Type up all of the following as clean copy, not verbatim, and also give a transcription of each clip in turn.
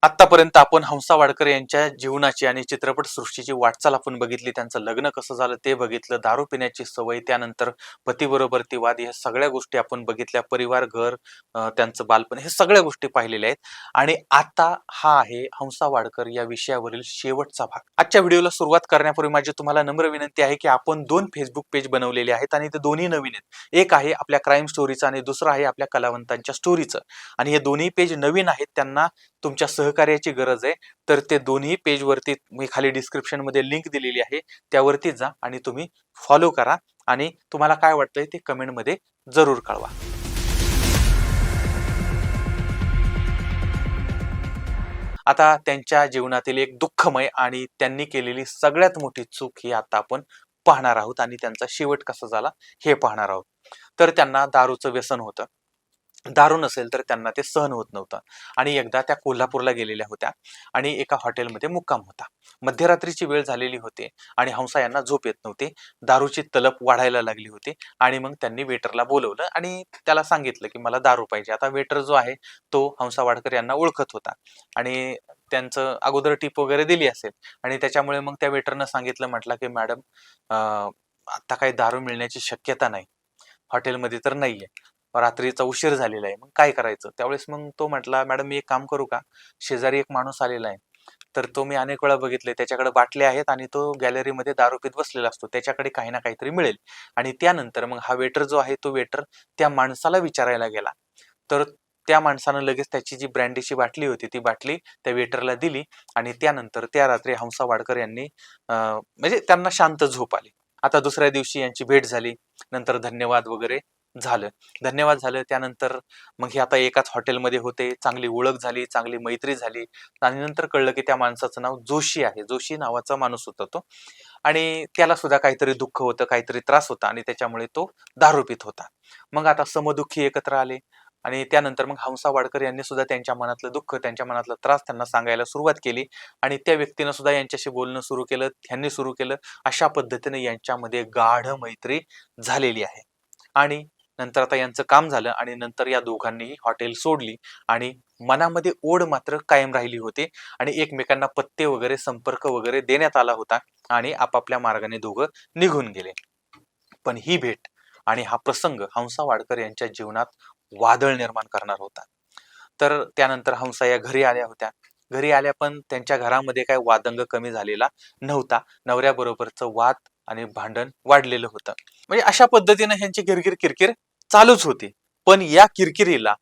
आतापर्यंत आपण हंसा वाडकर यांच्या जीवनाची आणि चित्रपट सृष्टीची वाटचाल आपण बघितली. त्यांचं लग्न कसं झालं ते बघितलं. दारू पिण्याची सवय, त्यानंतर पतीबरोबर ती वाद, ह्या सगळ्या गोष्टी आपण बघितल्या. परिवार, घर, त्यांचं बालपण, हे सगळ्या गोष्टी पाहिलेल्या आहेत. आणि आता हा आहे हंसा वाडकर या विषयावरील शेवटचा भाग. आजच्या व्हिडिओला सुरुवात करण्यापूर्वी माझी तुम्हाला नम्र विनंती आहे की आपण 2 फेसबुक पेज बनवलेले आहेत आणि ते दोन्ही नवीन आहेत. एक आहे आपल्या क्राईम स्टोरीचं आणि दुसरं आहे आपल्या कलावंतांच्या स्टोरीचं. आणि हे दोन्ही पेज नवीन आहेत, त्यांना तुमच्या सहकार्याची गरज आहे. तर ते दोन्ही पेज वरती मी खाली डिस्क्रिप्शन मध्ये लिंक दिलेली आहे, त्यावरती जा आणि तुम्ही फॉलो करा आणि तुम्हाला काय वाटतंय ते कमेंट मध्ये जरूर कळवा. आता त्यांच्या जीवनातील एक दुःखमय आणि त्यांनी केलेली सगळ्यात मोठी चूक ही आता आपण पाहणार आहोत आणि त्यांचा शेवट कसा झाला हे पाहणार आहोत. तर त्यांना दारूचं व्यसन होतं. दारू नसेल तर त्यांना ते सहन होत नव्हतं आणि एकदा त्या कोल्हापूरला गेलेल्या होत्या आणि एका हॉटेलमध्ये मुक्काम होता. मध्यरात्रीची वेळ झालेली होती आणि हंसा यांना झोप येत नव्हती. दारूची तलप वाढायला लागली होती आणि मग त्यांनी वेटरला बोलवलं आणि त्याला सांगितलं की मला दारू पाहिजे. आता वेटर जो आहे तो हंसा वाडकर यांना ओळखत होता आणि त्यांचं अगोदर टीप वगैरे दिली असेल आणि त्याच्यामुळे मग त्या वेटरनं सांगितलं, म्हटलं की मॅडम, आता काही दारू मिळण्याची शक्यता नाही, हॉटेलमध्ये तर नाहीये, रात्रीचा उशीर झालेला आहे, मग काय करायचं. त्यावेळेस मग तो म्हटला, मॅडम मी एक काम करू का, शेजारी एक माणूस आलेला आहे, तर तो मी अनेक वेळा बघितले, त्याच्याकडे बाटल्या आहेत आणि तो गॅलरीमध्ये दारू पीत बसलेला असतो, त्याच्याकडे काही ना काहीतरी मिळेल. आणि त्यानंतर मग हा वेटर जो आहे तो वेटर त्या माणसाला विचारायला गेला. तर त्या माणसानं लगेच त्याची जी ब्रँडीची बाटली होती ती बाटली त्या वेटरला दिली आणि त्यानंतर त्या रात्री हंसा वाडकर यांनी म्हणजे त्यांना शांत झोप आली. आता दुसऱ्या दिवशी यांची भेट झाली, नंतर धन्यवाद वगैरे झालं. धन्यवाद झालं त्यानंतर मग हे आता एकाच हॉटेलमध्ये होते, चांगली ओळख झाली, चांगली मैत्री झाली आणि नंतर कळलं की त्या माणसाचं नाव जोशी आहे. जोशी नावाचा माणूस होता तो आणि त्याला सुद्धा काहीतरी दुःख होतं, काहीतरी त्रास होता आणि त्याच्यामुळे तो दारू पित होता. मग आता समदुःखी एकत्र आले आणि त्यानंतर मग हंसा वाडकर यांनी सुद्धा त्यांच्या मनातलं दुःख, त्यांच्या मनातला त्रास त्यांना सांगायला सुरुवात केली आणि त्या व्यक्तीनं सुद्धा यांच्याशी बोलणं सुरू केलं, ह्यांनी सुरू केलं. अशा पद्धतीने यांच्यामध्ये गाढ मैत्री झालेली आहे. आणि नंतर आता यांचं काम झालं आणि नंतर या दोघांनीही हॉटेल सोडली आणि मनामध्ये ओढ मात्र कायम राहिली होती आणि एकमेकांना पत्ते वगैरे, संपर्क वगैरे देण्यात आला होता आणि आपापल्या मार्गाने दोघं निघून गेले. पण ही भेट आणि हा प्रसंग हंसा वाडकर यांच्या जीवनात वादळ निर्माण करणार होता. तर त्यानंतर हंसा या घरी आल्या होत्या. घरी आल्या पण त्यांच्या घरामध्ये काही वादंग कमी झालेला नव्हता. नवऱ्याबरोबरचं वाद आणि भांडण वाढलेलं होतं. म्हणजे अशा पद्धतीने ह्यांची किरकिर चालूच होती. पण या किरकिरीला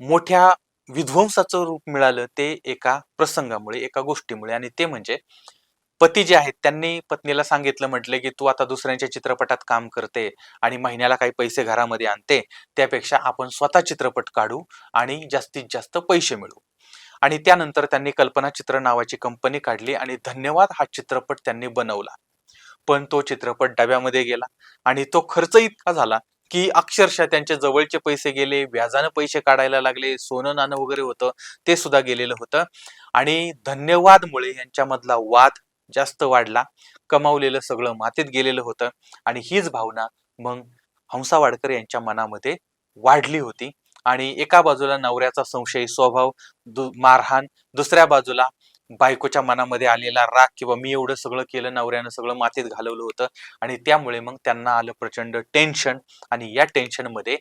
मोठ्या विध्वंसाचं रूप मिळालं ते एका प्रसंगामुळे, एका गोष्टीमुळे, आणि ते म्हणजे पती जे आहेत त्यांनी पत्नीला सांगितलं, म्हटले की तू आता दुसऱ्यांच्या चित्रपटात काम करते आणि महिन्याला काही पैसे घरामध्ये आणते, त्यापेक्षा आपण स्वतः चित्रपट काढू आणि जास्तीत जास्त पैसे मिळवू. आणि त्यानंतर त्यांनी कल्पना चित्र नावाची कंपनी काढली आणि धन्यवाद हा चित्रपट त्यांनी बनवला. पण तो चित्रपट डब्यामध्ये गेला आणि तो खर्च इतका झाला की अक्षरशः त्यांच्या जवळचे पैसे गेले, व्याजानं पैसे काढायला लागले, सोनं नाणं वगैरे होतं ते सुद्धा गेलेलं होतं. आणि धन्यवादमुळे यांच्यामधला वाद जास्त वाढला, कमावलेलं सगळं मातीत गेलेलं होतं. आणि हीच भावना मग हंसा वाडकर यांच्या मनामध्ये वाढली होती. आणि एका बाजूला नवऱ्याचा संशयी स्वभाव, मारहाण, दुसऱ्या बाजूला बायकोच्या मनामध्ये आलेला राग, किंवा मी एवढं सगळं केलं, नवऱ्यानं सगळं मातीत घालवलं होतं. आणि त्यामुळे मग त्यांना आलं प्रचंड टेन्शन आणि या टेन्शन मध्ये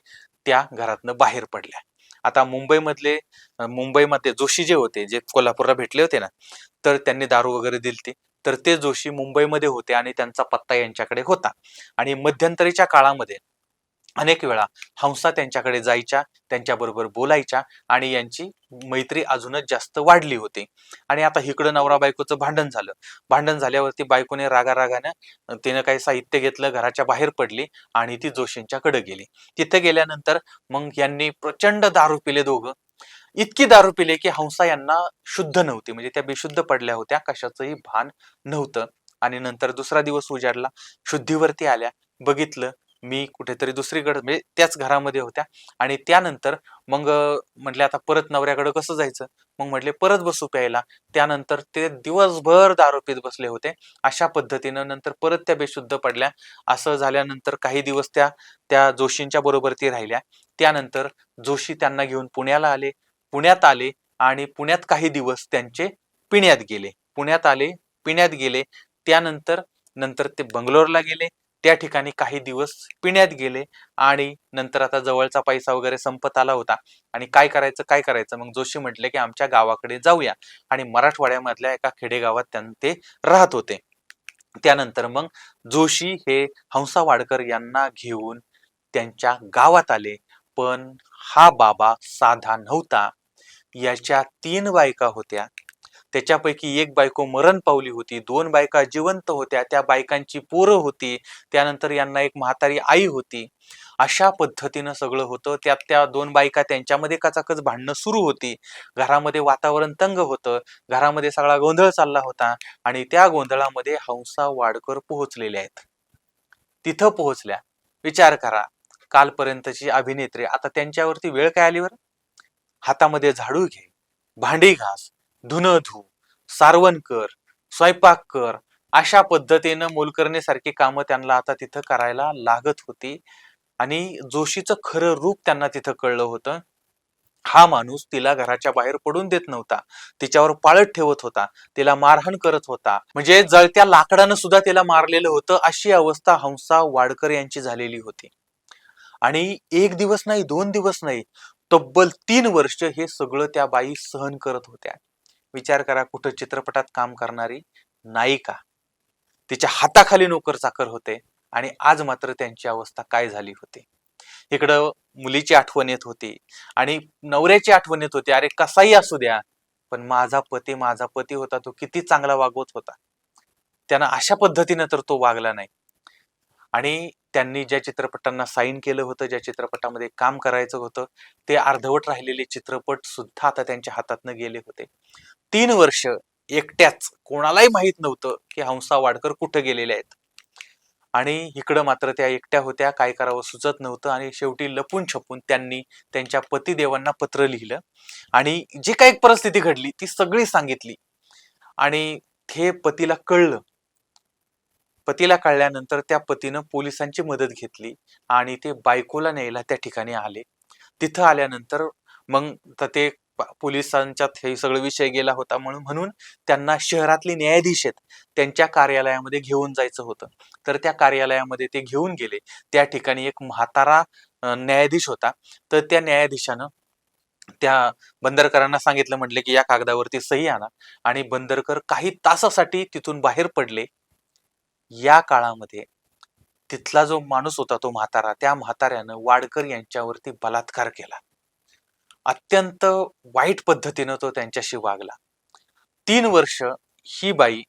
त्या घरातनं बाहेर पडल्या. आता मुंबईमध्ये जोशी जे होते, जे कोल्हापूरला भेटले होते ना, तर त्यांनी दारू वगैरे दिलती, तर ते जोशी मुंबईमध्ये होते आणि त्यांचा पत्ता यांच्याकडे होता. आणि मध्यंतरीच्या काळामध्ये अनेक वेळा हंसा त्यांच्याकडे जायच्या, त्यांच्याबरोबर बोलायच्या आणि यांची मैत्री अजूनच जास्त वाढली होती. आणि आता इकडं नवरा बायकोचं भांडण झालं. भांडण झाल्यावरती बायकोने रागारागानं तिनं काही साहित्य घेतलं, घराच्या बाहेर पडली आणि ती जोशींच्याकडे गेली. तिथे गेल्यानंतर मग यांनी प्रचंड दारू पिले दोघं. इतकी दारू पिले की हंसा यांना शुद्ध नव्हती, म्हणजे त्या बेशुद्ध पडल्या होत्या, कशाचंही भान नव्हतं. आणि नंतर दुसरा दिवस उजाडला, शुद्धीवरती आल्या, बघितलं मी कुठेतरी दुसरीकडे, म्हणजे त्याच घरामध्ये होत्या. आणि त्यानंतर मग म्हटले आता परत नवऱ्याकडे कसं जायचं, मग म्हटले परत बसू प्यायला. त्यानंतर ते दिवसभर दारू पीत बसले होते. अशा पद्धतीनं नंतर परत त्या बेशुद्ध पडल्या. असं झाल्यानंतर काही दिवस त्या त्या जोशींच्या बरोबर ती राहिल्या. त्यानंतर जोशी त्यांना घेऊन पुण्याला आले. पुण्यात आले आणि पुण्यात काही दिवस त्यांचे पिण्यात गेले. पुण्यात आले, पिण्यात गेले. नंतर ते बंगलोरला गेले. त्या ठिकाणी काही दिवस पिण्यात गेले आणि नंतर आता जवळचा पैसा वगैरे संपत आला होता आणि काय करायचं मग जोशी म्हटले की आमच्या गावाकडे जाऊया आणि मराठवाड्यामधल्या एका खेडेगावात ते राहत होते. त्यानंतर मग जोशी हे हंसा वाडकर यांना घेऊन त्यांच्या गावात आले. पण हा बाबा साधा नव्हता. याच्या 3 बायका होत्या. त्याच्यापैकी एक बायको मरण पावली होती. 2 बायका जिवंत होत्या. त्या बायकांची पोरं होती. त्यानंतर यांना एक म्हातारी आई होती. अशा पद्धतीनं सगळं होतं. त्यात त्या 2 बायका त्यांच्यामध्ये कचाकच भांडणं सुरू होती. घरामध्ये वातावरण तंग होतं. घरामध्ये सगळा गोंधळ चालला होता आणि त्या गोंधळामध्ये हंसा वाडकर पोहोचलेले आहेत. तिथं पोहोचल्या. विचार करा, कालपर्यंतची अभिनेत्री आता त्यांच्यावरती वेळ काय आली बरं? हातामध्ये झाडू घे, भांडी घास, धुणं धु, सारवण कर, स्वयंपाक कर, अशा पद्धतीनं मोलकरणीसारखी कामं त्यांना आता तिथं करायला लागत होती. आणि जोशीचं खरं रूप त्यांना तिथं कळलं होतं. हा माणूस तिला घराच्या बाहेर पडून देत नव्हता. तिच्यावर पाळत ठेवत होता. तिला मारहाण करत होता. म्हणजे जळत्या लाकडानं सुद्धा तिला मारलेलं होतं. अशी अवस्था हंसा वाडकर यांची झालेली होती. आणि 1 दिवस नाही, 2 दिवस नाही, तब्बल 3 वर्ष हे सगळं त्या बाई सहन करत होत्या. विचार करा, कुठं चित्रपटात काम करणारी नायिका, तिच्या हाताखाली नोकर चाकर होते आणि आज मात्र त्यांची अवस्था काय झाली होती. इकडं मुलीची आठवण येत होती आणि नवऱ्याची आठवण येत होती. अरे कसाही असू द्या, पण माझा पती होता, तो किती चांगला वागवत होता. त्यानं अशा पद्धतीनं तर तो वागला नाही. आणि त्यांनी ज्या चित्रपटांना साईन केलं होतं, ज्या चित्रपटामध्ये काम करायचं होतं, ते अर्धवट राहिलेले चित्रपट सुद्धा आता त्यांच्या हातातनं गेले होते. 3 वर्ष एकट्याच, कोणालाही माहित नव्हतं की हंसा वाडकर कुठं गेलेल्या आहेत. आणि इकडं मात्र त्या एकट्या होत्या, काय करावं सुचत नव्हतं आणि शेवटी लपून छपून त्यांनी त्यांच्या पतिदेवांना पत्र लिहिलं आणि जी काही परिस्थिती घडली ती सगळी सांगितली. आणि हे पतीला कळलं. पतीला कळल्यानंतर त्या पतीनं पोलिसांची मदत घेतली आणि ते बायकोला न्यायला त्या ठिकाणी आले. तिथं आल्यानंतर मग ते पोलिसांच्यात हे सगळं विषय गेला होता म्हणून त्यांना शहरातले न्यायाधीश आहेत त्यांच्या कार्यालयामध्ये घेऊन जायचं होतं. तर त्या कार्यालयामध्ये ते घेऊन गेले. त्या ठिकाणी एक म्हातारा न्यायाधीश होता. तर त्या न्यायाधीशानं त्या बंदरकरांना सांगितलं, म्हटले की या कागदावरती सही आणा. आणि बंदरकर काही तासासाठी तिथून बाहेर पडले. या काळामध्ये तिथला जो माणूस होता, तो म्हातारा, त्या म्हाताऱ्यानं वाडकर यांच्यावरती बलात्कार केला. अत्यंत वाईट पद्धतीनं तो त्यांच्याशी वागला. 3 वर्ष ही बाई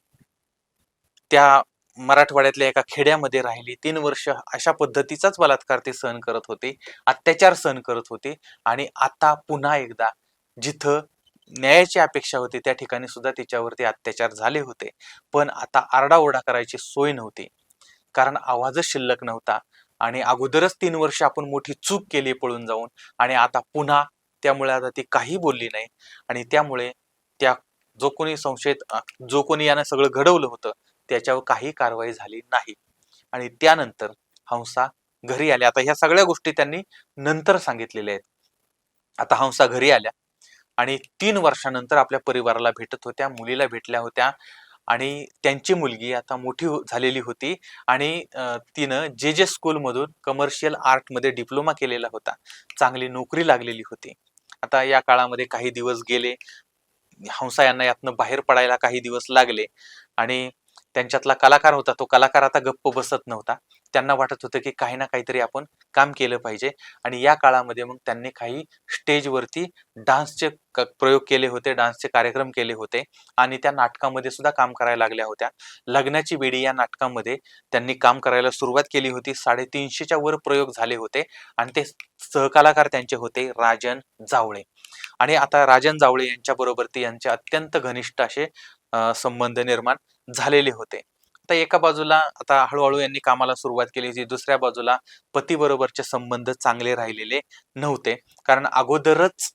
त्या मराठवाड्यातल्या एका खेड्यामध्ये राहिली. 3 वर्ष अशा पद्धतीचाच बलात्कार ती सहन करत होती, अत्याचार सहन करत होती. आणि आता पुन्हा एकदा जिथं न्यायाची अपेक्षा होती त्या ठिकाणी सुद्धा तिच्यावरती अत्याचार झाले होते. पण आता आरडाओरडा करायची सोय नव्हती, कारण आवाजच शिल्लक नव्हता. आणि अगोदरच 3 वर्ष आपण मोठी चूक केली पळून जाऊन, आणि आता पुन्हा, त्यामुळे आता ती काही बोलली नाही. आणि त्यामुळे त्या जो कोणी यानं सगळं घडवलं होतं त्याच्यावर काही कारवाई झाली नाही. आणि त्यानंतर हंसा घरी आल्या. आता ह्या सगळ्या गोष्टी त्यांनी नंतर सांगितलेल्या आहेत. आता हंसा घरी आल्या आणि 3 वर्षानंतर आपल्या परिवाराला भेटत होत्या, मुलीला भेटल्या होत्या. आणि त्यांची मुलगी आता मोठी झालेली होती आणि तिनं जे स्कूलमधून कमर्शियल आर्टमध्ये डिप्लोमा केलेला होता. चांगली नोकरी लागलेली होती. आता या काळामध्ये काही दिवस गेले. हंसा यांना यातनं बाहेर पडायला काही दिवस लागले. आणि त्यांच्यातला कलाकार होता, तो कलाकार आता गप्प बसत नव्हता. त्यांना वाटत होतं की काही ना काहीतरी आपण काम केलं पाहिजे. आणि या काळामध्ये मग त्यांनी काही स्टेजवरती डान्सचे प्रयोग केले होते, डान्सचे कार्यक्रम केले होते. आणि त्या नाटकामध्ये सुद्धा काम करायला लागल्या होत्या. लग्नाची बेडी या नाटकामध्ये त्यांनी काम करायला सुरुवात केली होती. 350च्या वर प्रयोग झाले होते. आणि ते सहकलाकार त्यांचे होते राजन जावळे. आणि आता राजन जावळे यांच्या बरोबर ते यांचे अत्यंत घनिष्ठ असे संबंध निर्माण झालेले होते. आता एका बाजूला आता हळूहळू यांनी कामाला सुरुवात केली होती, दुसऱ्या बाजूला पती बरोबरचे संबंध चांगले राहिलेले नव्हते. कारण अगोदरच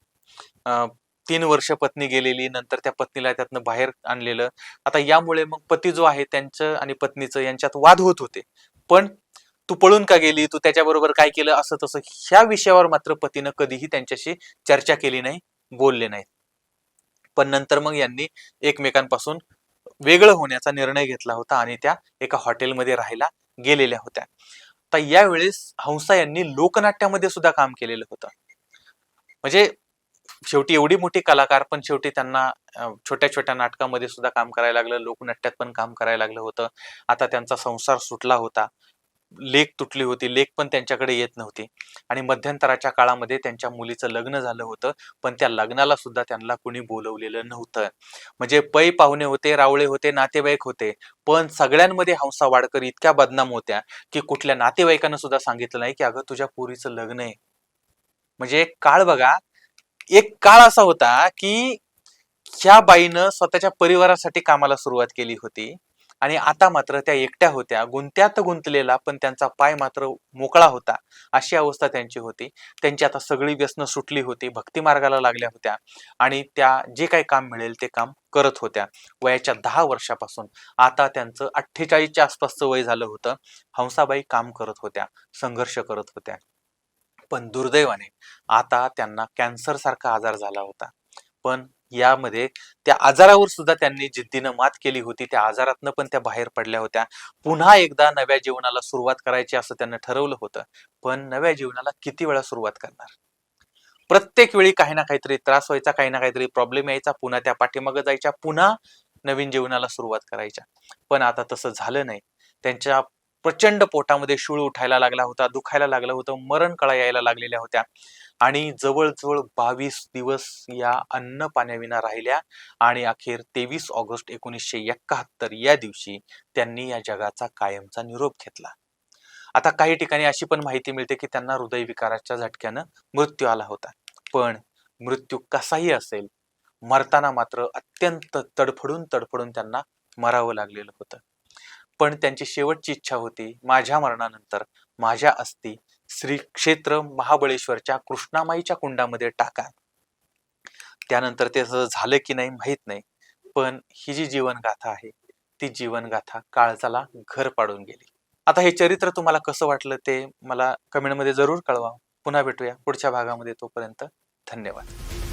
3 वर्ष पत्नी गेलेली, नंतर त्या पत्नीला त्यातनं बाहेर आणलेलं. आता यामुळे मग पती जो आहे त्यांचं आणि पत्नीचं यांच्यात वाद होत होते. पण तू पळून का गेली, तू त्याच्याबरोबर काय केलं, असं तसं ह्या विषयावर मात्र पतीनं कधीही त्यांच्याशी चर्चा केली नाही, बोलले नाहीत. पण नंतर मग यांनी एकमेकांपासून वेगळं होण्याचा निर्णय घेतला होता आणि त्या एका हॉटेलमध्ये राहायला गेलेल्या होत्या. तर यावेळेस हंसा यांनी लोकनाट्यामध्ये सुद्धा काम केलेलं होतं. म्हणजे शेवटी एवढी मोठी कलाकार, पण शेवटी त्यांना छोट्या छोट्या नाटकामध्ये सुद्धा काम करायला लागलं, लोकनाट्यात पण काम करायला लागलं होतं. आता त्यांचा संसार सुटला होता, लेक तुटली होती, लेक पण त्यांच्याकडे येत नव्हती आणि मध्यंतराच्या काळामध्ये त्यांच्या मुलीचं लग्न झालं होतं, पण त्या लग्नाला सुद्धा त्यांना कुणी बोलवलेलं नव्हतं. म्हणजे पै पाहुणे होते, रावळे होते, नातेवाईक होते, पण सगळ्यांमध्ये हंसा वाडकर इतक्या बदनाम होत्या की कुठल्या नातेवाईकांना सुद्धा सांगितलं नाही की अगं तुझ्या पोरीचं लग्न आहे. म्हणजे एक काळ बघा, एक काळ असा होता की ह्या बाईनं स्वतःच्या परिवारासाठी कामाला सुरुवात केली होती आणि आता मात्र त्या एकट्या होत्या, गुंत्यात गुंतलेला, पण त्यांचा पाय मात्र मोकळा होता, अशी अवस्था त्यांची होती. त्यांची आता सगळी व्यसनं सुटली होती, भक्ती मार्गाला लागल्या होत्या आणि त्या जे काही काम मिळेल ते काम करत होत्या. वयाच्या 10 वर्षापासून आता त्यांचं 48च्या आसपासचं वय झालं होतं. हंसाबाई काम करत होत्या, संघर्ष करत होत्या. पण दुर्दैवाने आता त्यांना कॅन्सर सारखा आजार झाला होता. पण यामध्ये त्या आजारावर सुद्धा त्यांनी जिद्दीनं मात केली होती. त्या आजारातनं पण त्या बाहेर पडल्या होत्या. पुन्हा एकदा नव्या जीवनाला सुरुवात करायची असं त्यांनी ठरवलं होतं. पण नव्या जीवनाला किती वेळा सुरुवात करणार? प्रत्येक वेळी काही ना काहीतरी त्रास व्हायचा, काही ना काहीतरी प्रॉब्लेम यायचा, पुन्हा त्या पाठीमागं जायच्या, पुन्हा नवीन जीवनाला सुरुवात करायच्या. पण आता तसं झालं नाही. त्यांच्या प्रचंड पोटामध्ये शूळ उठायला लागला होता, दुखायला लागलं होतं, मरणकळा यायला लागलेल्या होत्या आणि जवळजवळ 22 दिवस या अन्न पाण्याविना राहिल्या आणि अखेर 23 ऑगस्ट 1971 या दिवशी त्यांनी या जगाचा कायमचा निरोप घेतला. आता काही ठिकाणी अशी पण माहिती मिळते की त्यांना हृदयविकाराच्या झटक्यानं मृत्यू आला होता. पण मृत्यू कसाही असेल, मरताना मात्र अत्यंत तडफडून तडफडून त्यांना मरावं लागलेलं होतं. पण त्यांची शेवटची इच्छा होती, माझ्या मरणानंतर माझ्या अस्थी श्री क्षेत्र महाबळेश्वरच्या कृष्णामाईच्या कुंडामध्ये टाका. त्यानंतर ते असं झालं की नाही माहित नाही, पण ही जी जीवनगाथा आहे ती जीवनगाथा काळजाला घर पाडून गेली. आता हे चरित्र तुम्हाला कसं वाटलं ते मला कमेंटमध्ये जरूर कळवा. पुन्हा भेटूया पुढच्या भागामध्ये. तोपर्यंत धन्यवाद.